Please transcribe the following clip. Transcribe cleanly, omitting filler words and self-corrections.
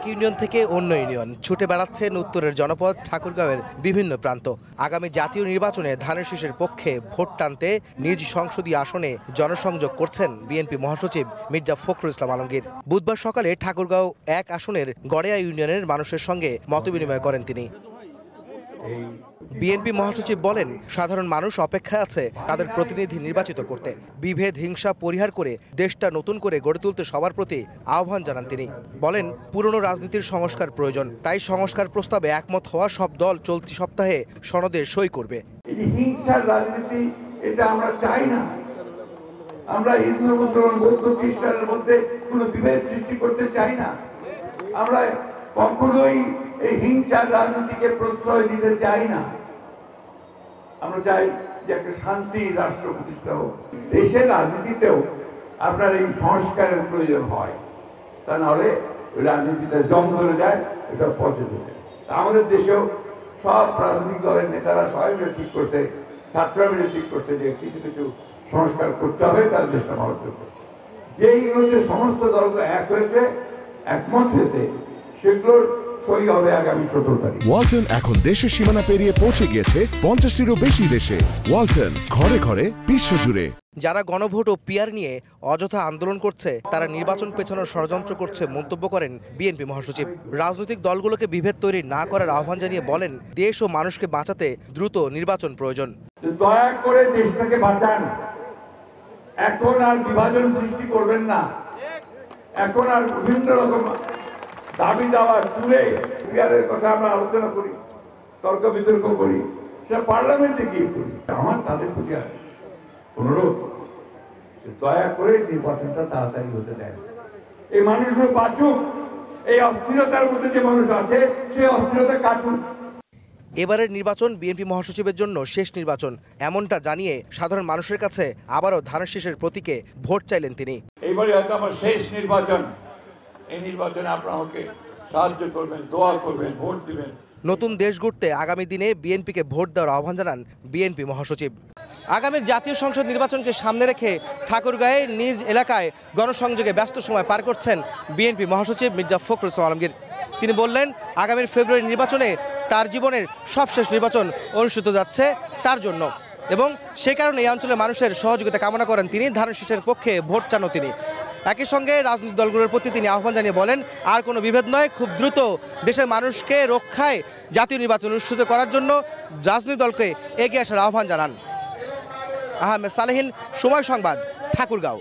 এক ইউনিয়ন থেকে অন্য ইউনিয়ন ছুটে বেড়াচ্ছেন উত্তরের জনপদ ঠাকুরগাঁওয়ের বিভিন্ন প্রান্ত। আগামী জাতীয় নির্বাচনে ধানের শীষের পক্ষে ভোট টানতে নিজ সংসদীয় আসনে জনসংযোগ করছেন বিএনপি মহাসচিব মির্জা ফখরুল ইসলাম আলমগীর। বুধবার সকালে ঠাকুরগাঁও ১ আসনের গড়েয়া ইউনিয়নের মানুষের সঙ্গে মতবিনিময় করেন তিনি। বিএনপি মহাসচিব বলেন, সাধারণ মানুষ অপেক্ষায় আছে তাদের প্রতিনিধি নির্বাচিত করতে। বিভেদ হিংসা পরিহার করে দেশটা নতুন করে গড়ে তুলতে সবার প্রতি আহ্বান জানান তিনি। বলেন, পুরনো রাজনীতির সংস্কার প্রয়োজন, তাই সংস্কার প্রস্তাবে একমত হওয়া সব দল চলতি সপ্তাহে সনদে সই করবে। হিংসার রাজনীতি এটা আমরা চাই না। আমরা হিন্দু মুসলমান বৌদ্ধ খ্রিস্টানের মধ্যে কোনো বিভেদ সৃষ্টি করতে চাই না। আমরা কখনোই এই হিংসার রাজনীতিকে প্রশ্রয় দিতে চাই না। আমরা চাই যে একটা শান্তি রাষ্ট্র প্রতিষ্ঠা হোক। দেশের রাজনীতিতেও আপনার এই সংস্কারের প্রয়োজন হয়, তা নাহলে ওই রাজনীতিটা জং ধরে যায়, এটা পচে ধরে। আমাদের দেশেও সব রাজনৈতিক দলের নেতারা সবাই মিলে ঠিক করছে, ছাত্ররা মিলে ঠিক করছে যে কিছু কিছু সংস্কার করতে হবে তার দেশটা ভালো চলবে। যেইগুলোতে সমস্ত দলগুলো এক হয়েছে, একমত হয়েছে, সেগুলোর সই হবে আগামী 17 তারিখ। ওয়ালটন এখন দেশের সীমানা পেরিয়ে পৌঁছে গিয়েছে 50টিরও বেশি দেশে। ওয়ালটন, ঘরে ঘরে বিশ্বজুড়ে। যারা গণভোট ও পিআর নিয়ে অযথা আন্দোলন করছে তারা নির্বাচন পেছানোর ষড়যন্ত্র করছে মন্তব্য করেন বিএনপি মহাসচিব। রাজনৈতিক দলগুলোকে বিভেদ তৈরি না করার আহ্বান জানিয়ে বলেন, দেশ ও মানুষকে বাঁচাতে দ্রুত নির্বাচন প্রয়োজন। দয়া করে দেশটাকে বাঁচান, এখন আর বিভাজন সৃষ্টি করবেন না। এখন আর বিভিন্ন রকম দাবি দাওয়া তুলে পিআরের কথা আমরা আলোচনা করি, তর্ক বিতর্ক করি, সেটা পার্লামেন্টে গিয়ে করি। আমার তাদের প্রতি অনুরোধ, দয়া করে নির্বাচনটা তাড়াতাড়ি হতে দেন। এই মানুষগুলো বাঁচুক, এই অস্থিরতার মধ্যে যে মানুষ আছে সেই অস্থিরতা কাটুক। এবারের নির্বাচন বিএনপি মহাসচিবের জন্য শেষ নির্বাচন, এমনটা জানিয়ে সাধারণ মানুষের কাছে আবারও ধানের শীষের প্রতীকে ভোট চাইলেন তিনি। এইবারে হয়তো আমার শেষ নির্বাচন, এই নির্বাচনে আপনারা আমাকে সাহায্য করবেন, দোয়া করবেন, ভোট দিবেন। নতুন দেশ গড়তে আগামী দিনে বিএনপিকে ভোট দেওয়ার আহ্বান জানান বিএনপি মহাসচিব। আগামীর জাতীয় সংসদ নির্বাচনকে সামনে রেখে ঠাকুরগাঁয়ে নিজ এলাকায় গণসংযোগে ব্যস্ত সময় পার করছেন বিএনপি মহাসচিব মির্জা ফখরুল ইসলাম আলমগীর। তিনি বললেন, আগামীর ফেব্রুয়ারি নির্বাচনে তার জীবনের সবশেষ নির্বাচন অনুষ্ঠিত যাচ্ছে তার জন্য, এবং সে কারণে এই অঞ্চলের মানুষের সহযোগিতা কামনা করেন তিনি। ধানের শীষের পক্ষে ভোট চানও তিনি। একই সঙ্গে রাজনৈতিক দলগুলোর প্রতি তিনি আহ্বান জানিয়ে বলেন, আর কোনো বিভেদ নয়, খুব দ্রুত দেশের মানুষকে রক্ষায় জাতীয় নির্বাচন অনুষ্ঠিত করার জন্য রাজনৈতিক দলকে এগিয়ে আসার আহ্বান জানান। আহমেদ সালেহীন, সময় সংবাদ, ঠাকুরগাঁও।